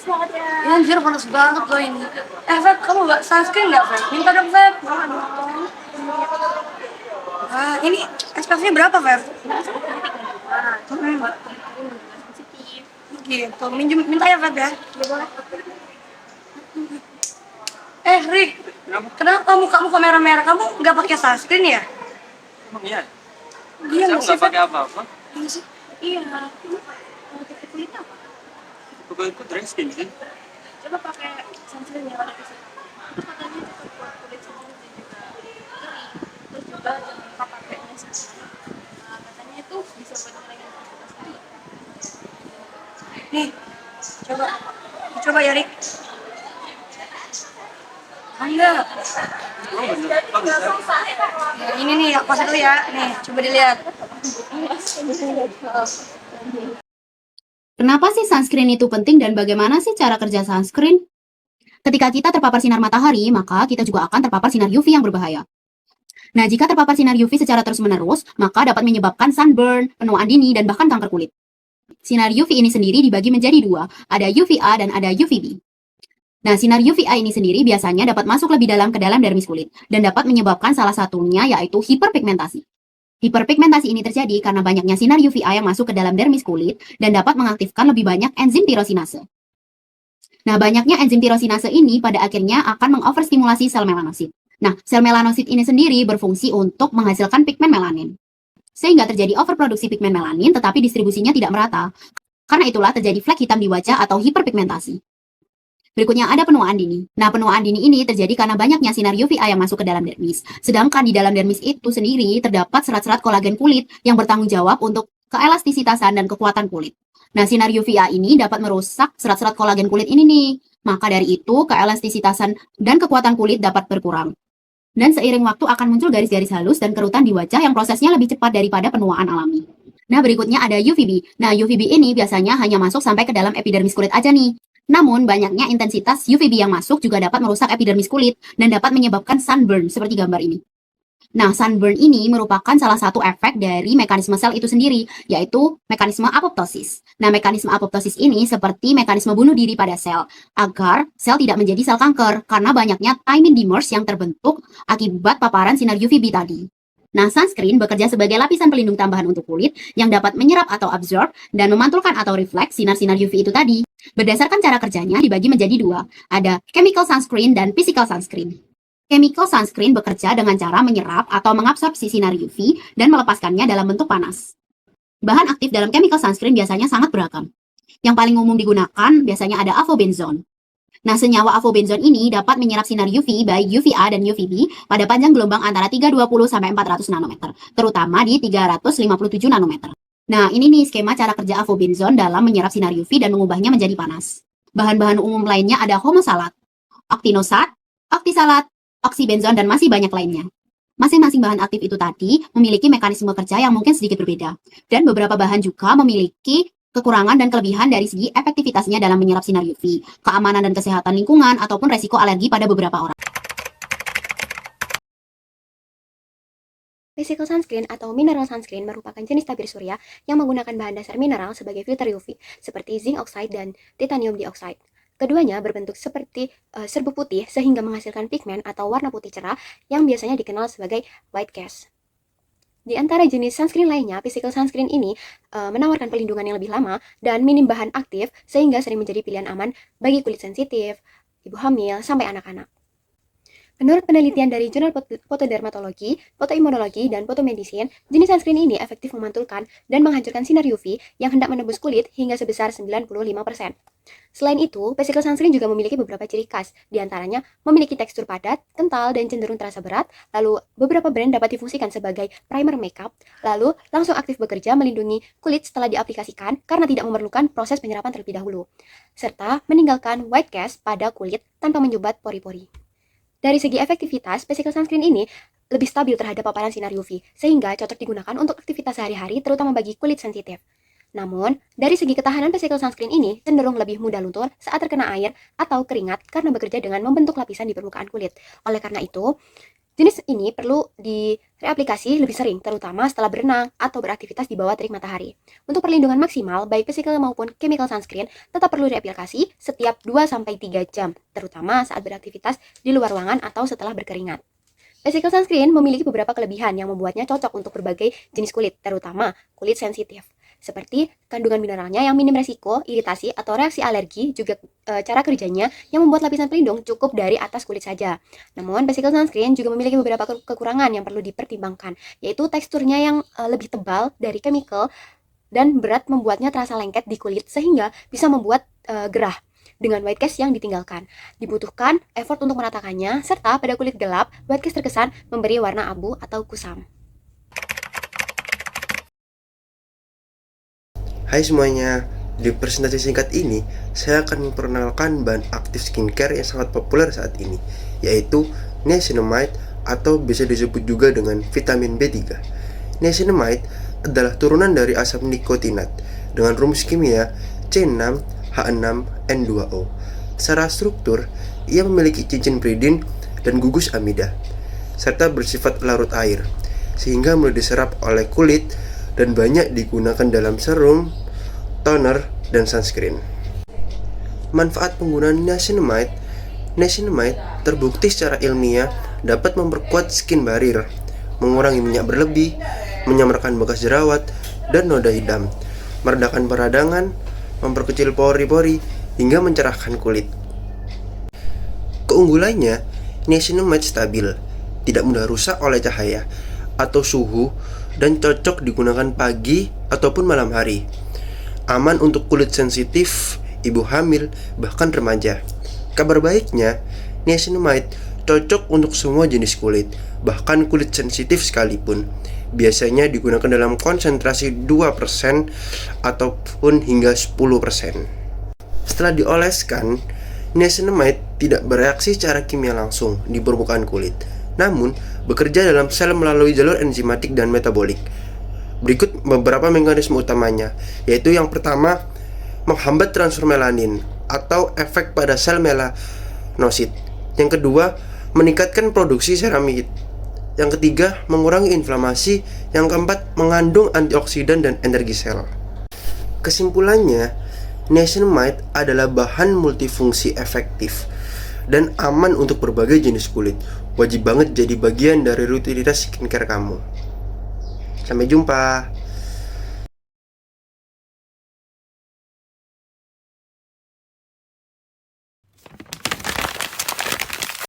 banget ya. Ya anjir panas banget loh ini. Feb, kamu nggak sunscreen nggak, Feb? Minta dong, Feb. Ah, ini SPF-nya berapa, Feb? Gitu, minta ya, Feb ya? Rick, kenapa kamu merah-merah? Kamu nggak pakai sunscreen ya? Emang iya? Iya Saya nggak sih, nggak Feb? pakai apa-apa. Iya sih. Iya. Tipe kulitnya apa? Itu dry skin sih. Coba pakai sunscreen yang ada di sini. Katanya cocok buat kulit sensitif dan juga kering. Terus juga jangan lupa pakai sunscreen. Katanya itu bisa buat ngilangin aktivitas kulit. Nih, coba. Coba ya, Rick. Enggak. Oh bener, bagus ya. Ya, ini nih, aku pasang dulu ya. Nih, coba dilihat. Kenapa sih sunscreen itu penting dan bagaimana sih cara kerja sunscreen? Ketika kita terpapar sinar matahari, maka kita juga akan terpapar sinar UV yang berbahaya. Nah, jika terpapar sinar UV secara terus-menerus, maka dapat menyebabkan sunburn, penuaan dini, dan bahkan kanker kulit. Sinar UV ini sendiri dibagi menjadi dua, ada UVA dan ada UVB. Nah, sinar UVA ini sendiri biasanya dapat masuk lebih dalam ke dalam dermis kulit, dan dapat menyebabkan salah satunya yaitu hiperpigmentasi. Hiperpigmentasi ini terjadi karena banyaknya sinar UVA yang masuk ke dalam dermis kulit dan dapat mengaktifkan lebih banyak enzim tirosinase. Nah, banyaknya enzim tirosinase ini pada akhirnya akan mengoverstimulasi sel melanosit. Nah, sel melanosit ini sendiri berfungsi untuk menghasilkan pigmen melanin. Sehingga terjadi overproduksi pigmen melanin tetapi distribusinya tidak merata. Karena itulah terjadi flek hitam di wajah atau hiperpigmentasi. Berikutnya ada penuaan dini. Nah, penuaan dini ini terjadi karena banyaknya sinar UVA yang masuk ke dalam dermis. Sedangkan di dalam dermis itu sendiri terdapat serat-serat kolagen kulit yang bertanggung jawab untuk keelastisitasan dan kekuatan kulit. Nah, sinar UVA ini dapat merusak serat-serat kolagen kulit ini nih. Maka dari itu, keelastisitasan dan kekuatan kulit dapat berkurang. Dan seiring waktu akan muncul garis-garis halus dan kerutan di wajah yang prosesnya lebih cepat daripada penuaan alami. Nah, berikutnya ada UVB. Nah, UVB ini biasanya hanya masuk sampai ke dalam epidermis kulit aja nih. Namun, banyaknya intensitas UVB yang masuk juga dapat merusak epidermis kulit dan dapat menyebabkan sunburn seperti gambar ini. Nah, sunburn ini merupakan salah satu efek dari mekanisme sel itu sendiri, yaitu mekanisme apoptosis. Nah, mekanisme apoptosis ini seperti mekanisme bunuh diri pada sel, agar sel tidak menjadi sel kanker, karena banyaknya thymine dimers yang terbentuk akibat paparan sinar UVB tadi. Nah, sunscreen bekerja sebagai lapisan pelindung tambahan untuk kulit yang dapat menyerap atau absorb dan memantulkan atau refleks sinar-sinar UV itu tadi. Berdasarkan cara kerjanya dibagi menjadi dua, ada chemical sunscreen dan physical sunscreen. Chemical sunscreen bekerja dengan cara menyerap atau mengabsorpsi sinar UV dan melepaskannya dalam bentuk panas. Bahan aktif dalam chemical sunscreen biasanya sangat beragam. Yang paling umum digunakan biasanya ada avobenzone. Nah, senyawa avobenzone ini dapat menyerap sinar UV baik UVA dan UVB pada panjang gelombang antara 320 sampai 400 nanometer, terutama di 357 nanometer. Nah, ini nih skema cara kerja avobenzone dalam menyerap sinar UV dan mengubahnya menjadi panas. Bahan-bahan umum lainnya ada homosalat, octinosat, oktisalat, oksibenzone, dan masih banyak lainnya. Masing-masing bahan aktif itu tadi memiliki mekanisme kerja yang mungkin sedikit berbeda. Dan beberapa bahan juga memiliki kekurangan dan kelebihan dari segi efektivitasnya dalam menyerap sinar UV, keamanan dan kesehatan lingkungan, ataupun resiko alergi pada beberapa orang. Physical sunscreen atau mineral sunscreen merupakan jenis tabir surya yang menggunakan bahan dasar mineral sebagai filter UV, seperti zinc oxide dan titanium dioxide. Keduanya berbentuk seperti serbuk putih sehingga menghasilkan pigmen atau warna putih cerah yang biasanya dikenal sebagai white cast. Di antara jenis sunscreen lainnya, physical sunscreen ini menawarkan perlindungan yang lebih lama dan minim bahan aktif sehingga sering menjadi pilihan aman bagi kulit sensitif, ibu hamil, sampai anak-anak. Menurut penelitian dari jurnal fotodermatologi, fotoimunologi, dan fotomedicine, jenis sunscreen ini efektif memantulkan dan menghancurkan sinar UV yang hendak menembus kulit hingga sebesar 95%. Selain itu, physical sunscreen juga memiliki beberapa ciri khas, diantaranya memiliki tekstur padat, kental, dan cenderung terasa berat, lalu beberapa brand dapat difungsikan sebagai primer makeup, lalu langsung aktif bekerja melindungi kulit setelah diaplikasikan karena tidak memerlukan proses penyerapan terlebih dahulu, serta meninggalkan white cast pada kulit tanpa menyumbat pori-pori. Dari segi efektivitas, physical sunscreen ini lebih stabil terhadap paparan sinar UV, sehingga cocok digunakan untuk aktivitas sehari-hari, terutama bagi kulit sensitif. Namun, dari segi ketahanan physical sunscreen ini cenderung lebih mudah luntur saat terkena air atau keringat karena bekerja dengan membentuk lapisan di permukaan kulit. Oleh karena itu, Jenis ini perlu direaplikasi lebih sering, terutama setelah berenang atau beraktivitas di bawah terik matahari. Untuk perlindungan maksimal, baik physical maupun chemical sunscreen tetap perlu diaplikasi setiap 2-3 jam, terutama saat beraktivitas di luar ruangan atau setelah berkeringat. Physical sunscreen memiliki beberapa kelebihan yang membuatnya cocok untuk berbagai jenis kulit, terutama kulit sensitif. Seperti kandungan mineralnya yang minim resiko, iritasi, atau reaksi alergi, juga cara kerjanya yang membuat lapisan pelindung cukup dari atas kulit saja. Namun, physical sunscreen juga memiliki beberapa kekurangan yang perlu dipertimbangkan, yaitu teksturnya yang lebih tebal dari chemical dan berat membuatnya terasa lengket di kulit sehingga bisa membuat gerah dengan white cast yang ditinggalkan. Dibutuhkan effort untuk meratakannya, serta pada kulit gelap, white cast terkesan memberi warna abu atau kusam. Hai semuanya, di presentasi singkat ini saya akan memperkenalkan bahan aktif skincare yang sangat populer saat ini, yaitu niacinamide atau bisa disebut juga dengan vitamin B3. Niacinamide adalah turunan dari asam nikotinat dengan rumus kimia C6H6N2O. Secara struktur, ia memiliki cincin piridin dan gugus amida, serta bersifat larut air, sehingga mudah diserap oleh kulit dan banyak digunakan dalam serum, toner, dan sunscreen. Manfaat penggunaan niacinamide terbukti secara ilmiah dapat memperkuat skin barrier, mengurangi minyak berlebih, menyamarkan bekas jerawat dan noda hitam, meredakan peradangan, memperkecil pori-pori, hingga mencerahkan kulit. Keunggulannya, niacinamide stabil, tidak mudah rusak oleh cahaya atau suhu, dan cocok digunakan pagi ataupun malam hari. Aman untuk kulit sensitif, ibu hamil, bahkan remaja. Kabar baiknya, niacinamide cocok untuk semua jenis kulit, bahkan kulit sensitif sekalipun. Biasanya digunakan dalam konsentrasi 2% ataupun hingga 10%. Setelah dioleskan, niacinamide tidak bereaksi secara kimia langsung di permukaan kulit, namun bekerja dalam sel melalui jalur enzimatik dan metabolik. Berikut beberapa mekanisme utamanya, yaitu yang pertama, menghambat transfer melanin atau efek pada sel melanosit. Yang kedua, meningkatkan produksi seramid. Yang ketiga, mengurangi inflamasi. Yang keempat, mengandung antioksidan dan energi sel. Kesimpulannya, niacinamide adalah bahan multifungsi efektif dan aman untuk berbagai jenis kulit. Wajib banget jadi bagian dari rutinitas skincare kamu. Sampai jumpa.